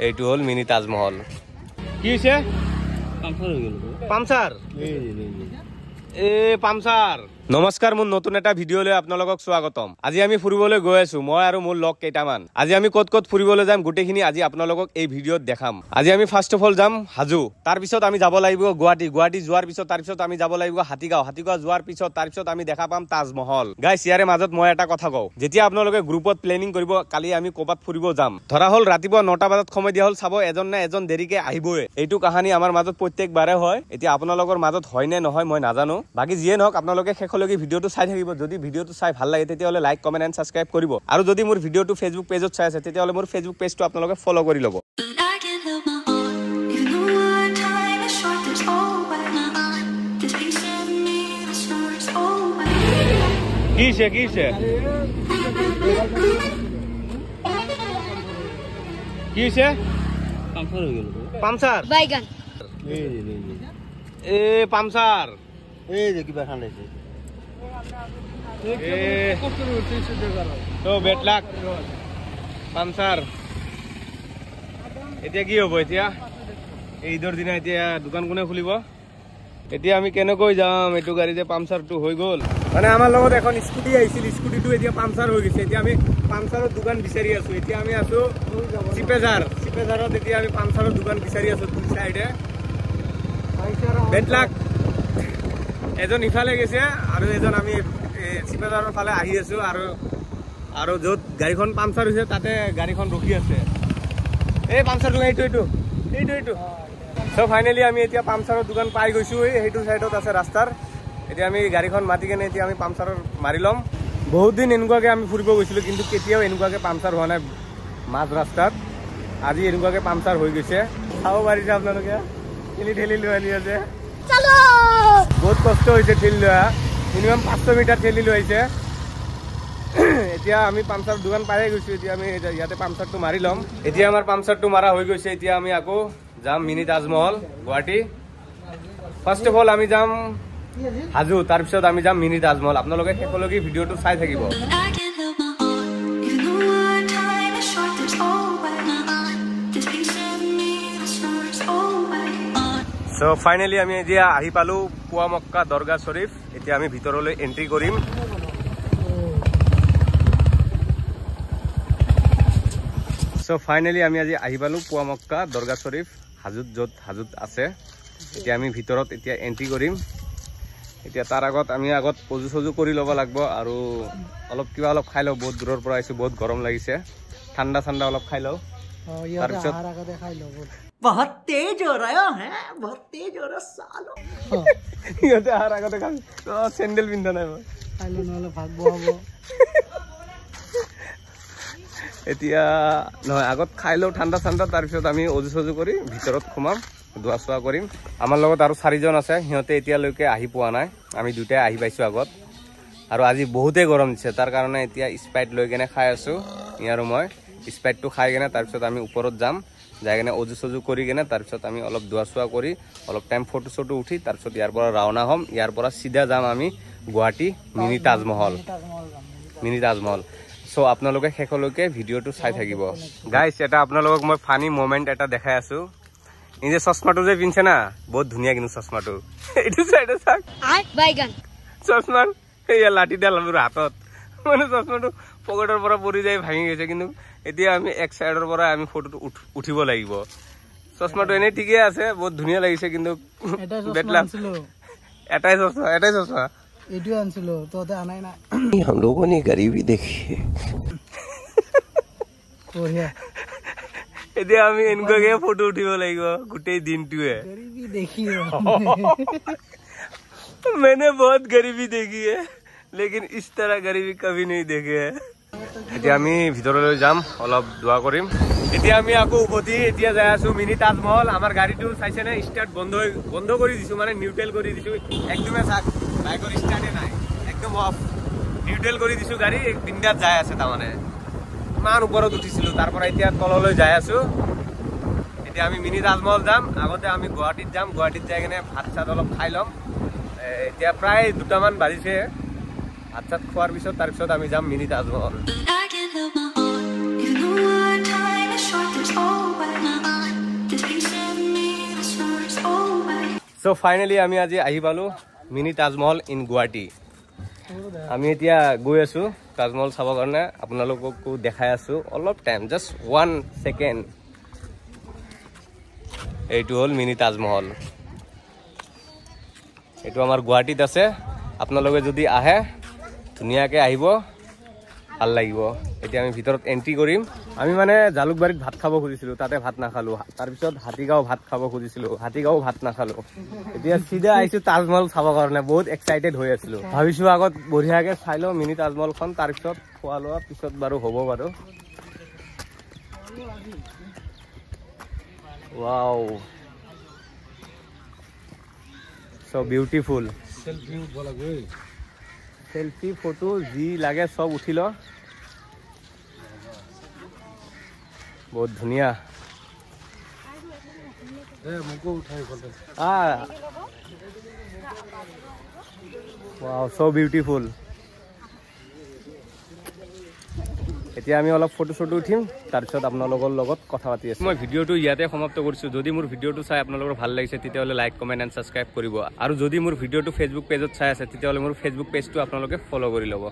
এইটো হল মিনি তাজমহল কি হইছে পামচাৰ হৈ গেল পামচাৰ এ পামচাৰ নমস্কাৰ মোৰ নতুন এটা ভিডিঅ লৈ আপোনালোকক স্বাগতম আজি আমি ফুৰিবলৈ গৈ আছো মই আৰু মোৰ লগ কেইটামান আজি আমি কত কত ফুৰিবলৈ যাম গুটেখিনি আজি আপোনালোকক এই ভিডিঅত দেখাম আজি আমি ফাৰ্স্ট অফ অল যাম হাজু তাৰ পিছত আমি যাব লাগিব গুৱাহাটী যোৱাৰ পিছত তাৰ পিছত আমি যাব লাগিব হাতীগাঁও যোৱাৰ পিছত তাৰ পিছত আমি দেখা পাম তাজমহল গাইস ইয়াৰে মাজত মই এটা কথা কওঁ যেতিয়া আপোনালোকে গ্ৰুপত প্লেনিং কৰিব কালি আমি কোবাত ফুৰিব যাম ধৰা হল ৰাতিপুৱা 9টা বজাত সময় দিয়া হল চাব এজন না এজন দেৰিকে আহিবই এইটো কাহানি আমাৰ মাজত প্ৰত্যেকবাৰে হয় এতিয়া আপোনালোকৰ মাজত হয় নে নহয় মই নাজানো বাকি যিয়ে নহক আপোনালোকে শেষলৈকে ভিডিঅটো চাই থাকিব যদি ভিডিঅটো চাই ভাল লাগে তেতিয়াহলে লাইক কমেন্ট এন্ড সাবস্ক্ৰাইব কৰিব আৰু যদি মোৰ ভিডিঅটো ফেসবুক পেজত চাই আছে তেতিয়াহলে মোৰ ফেসবুক পেজটো আপোনালোকে ফলো কৰি ল'ব কিছে পামচার হৈ গেল পামচার বাইগান এ পামচার এই যে কিবা খানাইছে তো বেড লাক পামচার এতিয়া কি হ'ব এতিয়া এই ঈদৰ দিনা এতিয়া দোকান কোনে খুলিব এতিয়া আমি কেনেকৈ যাম এটো গাড়ী যে পামচাৰটো হৈ গ'ল মানে আমাৰ লগত এখন স্কুটি আহিছিল স্কুটিটো এতিয়া পামচাৰ হৈ গৈছে এতিয়া আমি পামচাৰৰ দোকান বিচাৰি আছো এতিয়া আমি আছো চিপেজাৰত এতিয়া আমি পামচাৰৰ দোকান বিচাৰি আছো দুই সাইডে বেড লাক এজন ইফালে গৈছে আৰু এজন আমি চিপেজাৰৰ ফালে আহি আছো আৰু য'ত গাড়ীখন পামচাৰ হৈছে তাতে গাড়ীখন ৰখি আছে এই পামচাৰটো এইটো সো ফাইনালি আমি এতিয়া পামচাৰৰ দোকান পাই গৈছো এইটো সাইডত আছে ৰাস্তাৰ এতিয়া আমি গাড়ীখন মাতি কেনে এতিয়া আমি পামচাৰৰ মাৰি ল'ম বহুত দিন এনেকুৱাকে আমি ফুৰিব গৈছিলো কিন্তু কেতিয়াও এনেকুৱাকে পামচাৰ হোৱা নাই মাজ ৰাস্তাত আজি এনেকুৱাকে পামচাৰ হৈ গৈছে চাব পাৰিছে আপোনালোকে ঠেলি লৈ আনি আছে বহুত কষ্ট হৈছে ঠেলি লোৱা মিনিমাম 500 মিটাৰ ঠেলি লৈ আহিছে এতিয়া আমি পামচাৰ দোকান পাই গৈছো এতিয়া আমি ইয়াতে পামচাৰটো মাৰি ল'ম এতিয়া আমাৰ পামচাৰটো মাৰা হৈ গৈছে এতিয়া আমি আকৌ যাম mini Taj Mahal Guwahati first of all আমি যাম হাজু তাৰ পিছত আমি যাম মিনি তাজমহল আপোনালোকে শেষলৈকে ভিডিঅটো চাই থাকিব সো ফাইনালি আমি এতিয়া আহি পালো পুৱা মক্কা দৰগাহ শৰীফ এতিয়া আমি ভিতৰলৈ এন্ট্ৰি কৰিম সো ফাইনালি আমি আজি আহি পালো পুৱা মক্কা দৰগাহ শৰীফ হাজুত আছে এতিয়া আমি ভিতৰত এতিয়া এন্ট্ৰি কৰিম এতিয়া তাৰ আগত আমি পজু কৰি ল'ব লাগিব আৰু কিবা অলপ খাই লওঁ বহুত দূৰৰ পৰা আহিছো বহুত গৰম লাগিছে ঠাণ্ডা অলপ খাই লওঁ তাৰপিছত बहुत तेज हो रहा है बहुत तेज हो रहा सालो ইহঁতে আহাৰ আগতে খাম চেণ্ডেল পিন্ধা নাই মই খাইলো নহলে ভাগ বহাব এতিয়া নহয় আগত খাই লওঁ ঠাণ্ডা তাৰপিছত আমি অজু কৰি ভিতৰত সোমাম ধোৱা চোৱা কৰিম আমাৰ লগত আৰু 4জন আছে সিহঁতে এতিয়ালৈকে আহি পোৱা নাই আমি দুটাই আহি পাইছো আগত আৰু আজি বহুতেই গৰম দিছে তাৰ কাৰণে এতিয়া স্প্ৰাইট লৈ কেনে খাই আছো ইয়াৰো মই স্প্ৰাইটটো খাই কেনে তাৰপিছত আমি ওপৰত যাম যাই কেনে অজু কৰি কেনে তাৰপিছত আমি অলপ ধোৱা চোৱা কৰি অলপ টাইম ফটো উঠি তাৰপিছত ইয়াৰ পৰা ৰাওনা হ'ম ইয়াৰ পৰা চিধা যাম আমি গুৱাহাটী মিনি তাজমহল সো আপোনালোকে শেষলৈকে ভিডিঅটো চাই থাকিব গাইস এটা আপোনালোকক মই ফানি মোমেন্ট এটা দেখাই আছো এই যে চশমাটো যে পিনছে না বহুত ধুনিয়া কিন্তু চশমাটো এইটো সাইডে চাক বাইগান চশমাৰ এই লাঠিডাল মোৰ হাতত মানে চশমাটো পকেটৰ পৰা পৰি যায় ভাঙি গৈছে কিন্তু এতিয়া আমি এক সাইডৰ পৰা আমি ফটোটো উঠিব লাগিব চশমাটো এনে ঠিকে আছে বহুত ধুনিয়া লাগিছে কিন্তু বেটলা এটাই চশমা এডিও আনছিলো তোতে আনাই না हम लोगों ने गरीबी देखी কোহিয়া এতিয়া আমি এনেকুৱাকে ফটো উঠিব লাগিব গোটেই দিনটোৱে गरीबी देखी मैंने बहुत गरीबी देखी है लेकिन इस तरह गरीबी कभी नहीं देखे है এতিয়া আমি ভিতৰলৈ যাম অলপ দোৱা কৰিম এতিয়া আমি আকৌ উভতি এতিয়া যাই আছো মিনি তাজমহল আমাৰ গাড়ীটো চাইছে না স্টাৰ্ট বন্ধ কৰি দিছো মানে নিউট্ৰেল কৰি দিছো একদমে চাক বাইকৰ স্টাৰ্টে নাই একদম অফ নিউট্ৰেল কৰি দিছো গাড়ী এক বিন্দাত যাই আছে তাৰমানে মান ওপৰত উঠিছিলো তাৰ পৰা এতিয়া তললৈ যাই আছো এতিয়া আমি মিনি তাজমহল যাম আগতে আমি গুৱাহাটীত যাম গুৱাহাটীত যাই কেনে ভাত চাত অলপ খাই ল'ম এতিয়া প্ৰায় 2টা মান বাজিছে ভাত চাত খোৱাৰ পিছত তাৰপিছত আমি যাম মিনি তাজমহল সো ফাইনালি আমি আজি আহি পালো মিনি তাজমহল ইন গুৱাহাটী। আমি এতিয়া গৈ আছো তাজমহল চাবৰ কাৰণে, আপোনালোককো দেখাই আছো অলপ টাইম, জাষ্ট 1 সেকেন্ড। এইটো হ'ল মিনি তাজমহল, এইটো আমাৰ গুৱাহাটীত আছে। আপোনালোকে যদি আহে ধুনীয়াকৈ আহিব, ভাল লাগিব। এতিয়া আমি ভিতৰত এন্ট্ৰি কৰিম। আমি মানে জালুকবাৰীত ভাত খাব খুজিছিলোঁ, তাতে ভাত নাখালোঁ। তাৰপিছত হাতীগাঁও ভাত খাব খুজিছিলোঁ, হাতীগাঁও ভাত নাখালোঁ। এতিয়া চিধা আহিছোঁ তাজমহল চাবৰ কাৰণে, বহুত এক্সাইটেড হৈ আছিলোঁ। ভাবিছোঁ আগত বঢ়িয়াকৈ চাই লওঁ মিনি তাজমহলখন, তাৰপিছত খোৱা লোৱা পিছত বাৰু হ'ব বাৰু। Wow, so beautiful. Selfie photo যি লাগে সব উঠি ল, বহুত ধুনীয়া। Wow, so beautiful. এতিয়া আমি অলপ ফটো চটো উঠিম, তাৰপিছত আপোনালোকৰ লগত কথা পাতি আছোঁ। মই ভিডিঅ'টো ইয়াতে সমাপ্ত কৰিছোঁ। যদি মোৰ ভিডিঅ'টো চাই আপোনালোকৰ ভাল লাগিছে তেতিয়াহ'লে লাইক, কমেণ্ট এণ্ড ছাবস্ক্ৰাইব কৰিব। আৰু যদি মোৰ ভিডিঅ'টো ফেচবুক পেজত চাই আছে তেতিয়াহ'লে মোৰ ফেচবুক পেজটো আপোনালোকে ফ'ল' কৰি ল'ব।